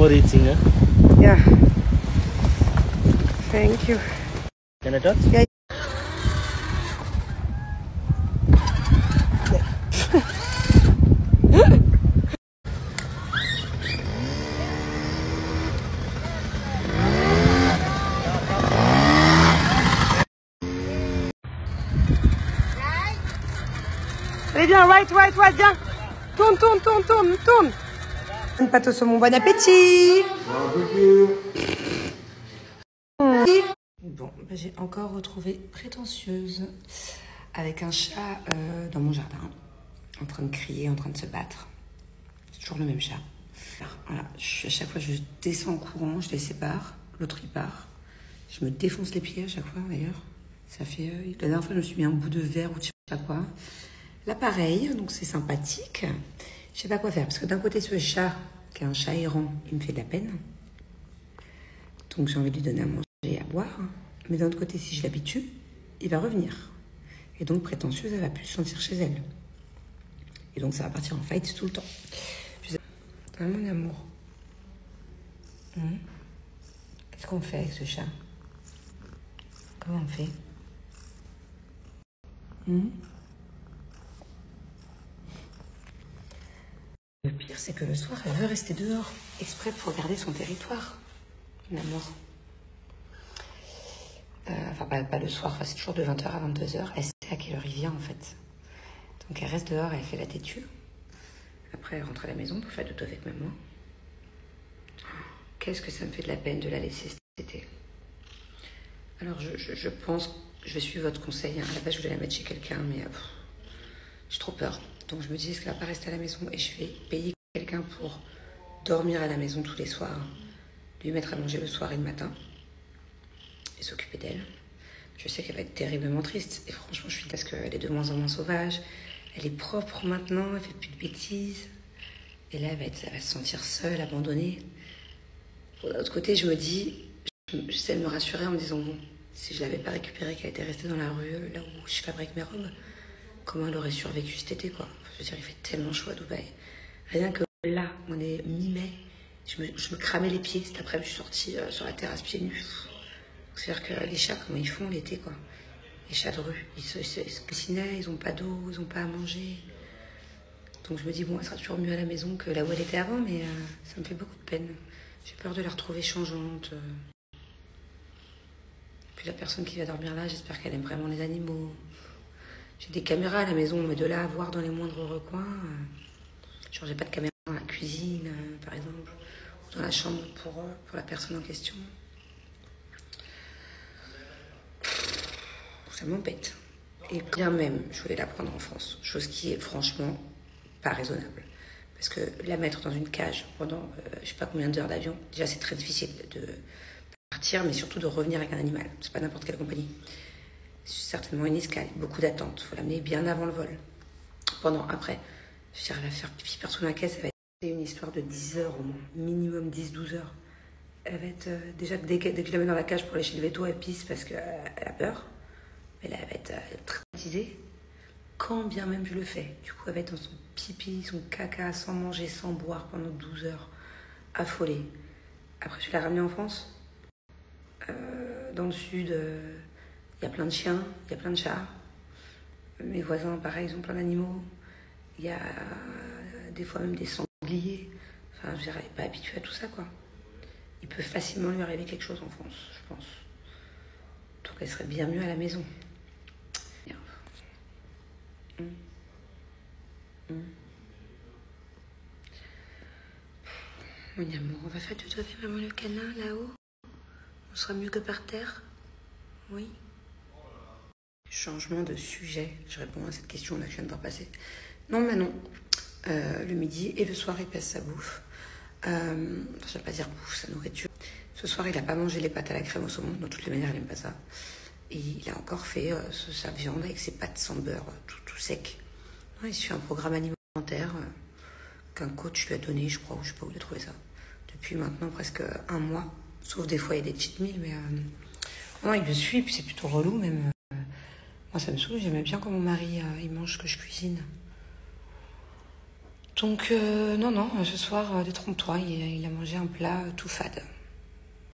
more eating, huh? Yeah. Thank you. Can I touch? Yeah. Allez, viens, right, viens. Tourne. Une pâte au saumon, bon appétit. Bon, bah, j'ai encore retrouvé prétentieuse avec un chat dans mon jardin, en train de crier, en train de se battre. C'est toujours le même chat. Voilà, à chaque fois, je descends en courant, je les sépare, l'autre il part. Je me défonce les pieds à chaque fois, d'ailleurs. Ça fait... la dernière fois, je me suis mis un bout de verre ou de je sais pas quoi. Là, pareil, donc c'est sympathique. Je sais pas quoi faire, parce que d'un côté, ce chat, qui est un chat errant, il me fait de la peine. Donc j'ai envie de lui donner à manger et à boire. Mais d'un autre côté, si je l'habitue, il va revenir. Et donc, prétentieuse, elle va plus se sentir chez elle. Et donc, ça va partir en fight tout le temps. Mon amour. Qu'est-ce qu'on fait avec ce chat? Comment on fait? Le pire, c'est que le soir, elle veut rester dehors, exprès pour garder son territoire. Mon amour. Enfin, pas le soir, c'est toujours de 20h à 22h. Elle sait à quelle heure il vient, en fait. Donc, elle reste dehors, elle fait la têtue. Après, elle rentre à la maison pour faire dodo avec maman. Qu'est-ce que ça me fait de la peine de la laisser cet été. Alors, je pense que je vais suivre votre conseil. À la base, je voulais la mettre chez quelqu'un, mais j'ai trop peur. Donc, je me dis, est-ce qu'elle va pas rester à la maison? Et je vais payer quelqu'un pour dormir à la maison tous les soirs, lui mettre à manger le soir et le matin, et s'occuper d'elle. Je sais qu'elle va être terriblement triste. Et franchement, je suis parce qu'elle est de moins en moins sauvage. Elle est propre maintenant, elle fait plus de bêtises. Et là, elle va se sentir seule, abandonnée. De l'autre côté, je me dis, j'essaie de me rassurer en me disant, bon, si je l'avais pas récupérée, qu'elle était restée dans la rue, là où je fabrique mes robes, comment elle aurait survécu cet été, quoi. Je veux dire, il fait tellement chaud à Dubaï. Rien que là, on est mi-mai, je me cramais les pieds. Cet après-midi, je suis sortie sur la terrasse pieds nus. C'est-à-dire que les chats, comment ils font l'été, quoi. Les chats de rue, ils se cuisinaient, ils ont pas d'eau, ils ont pas à manger. Donc je me dis, bon, elle sera toujours mieux à la maison que là où elle était avant, mais ça me fait beaucoup de peine. J'ai peur de la retrouver changeante. Puis la personne qui va dormir là, j'espère qu'elle aime vraiment les animaux. J'ai des caméras à la maison, mais de là à voir dans les moindres recoins. Genre, j'ai pas de caméra dans la cuisine, par exemple, ou dans la chambre pour la personne en question. Ça m'embête. Et bien même, je voulais la prendre en France, chose qui est franchement pas raisonnable. Parce que la mettre dans une cage pendant je sais pas combien d'heures d'avion, déjà c'est très difficile de partir, mais surtout de revenir avec un animal. C'est pas n'importe quelle compagnie. C'est certainement une escale, beaucoup d'attentes. Il faut l'amener bien avant le vol. Pendant, après, je veux dire, elle va faire pipi partout dans la caisse, ça va être une histoire de 10 heures au moins, minimum 10-12 heures. Elle va être, déjà, dès que je la mets dans la cage pour lécher le veto, elle pisse parce qu'elle a peur. Mais là, elle va être traumatisée. Quand bien même je le fais. Du coup, elle va être dans son pipi, son caca, sans manger, sans boire pendant 12 heures. Affolée. Après, je vais la ramener en France. Dans le sud, il y a plein de chiens, il y a plein de chats. Mes voisins, pareil, ils ont plein d'animaux. Il y a des fois même des sangliers. Enfin, je dirais, elle n'est pas habituée à tout ça, quoi. Il peut facilement lui arriver quelque chose en France, je pense. Donc, elle serait bien mieux à la maison. Mon amour, on va faire tout avec maman le câlin là-haut. On sera mieux que par terre. Oui. Changement de sujet. Je réponds à cette question là que je viens de voir passer. Non, mais non. Le midi et le soir, il pèse sa bouffe. Je ne vais pas dire bouffe, sa nourriture. Ce soir, il n'a pas mangé les pâtes à la crème au saumon. De toutes les manières, il n'aime pas ça. Et il a encore fait sa viande avec ses pâtes sans beurre, tout sec. Non, il suit un programme alimentaire qu'un coach lui a donné, je crois, ou je sais pas où il a trouvé ça. Depuis maintenant presque un mois. Sauf des fois, il y a des cheat meals, mais... Non, il me suit, puis c'est plutôt relou, même. Moi, ça me saoule. J'aimais bien quand mon mari, il mange ce que je cuisine. Donc non, ce soir, détrompe-toi, il a mangé un plat tout fade.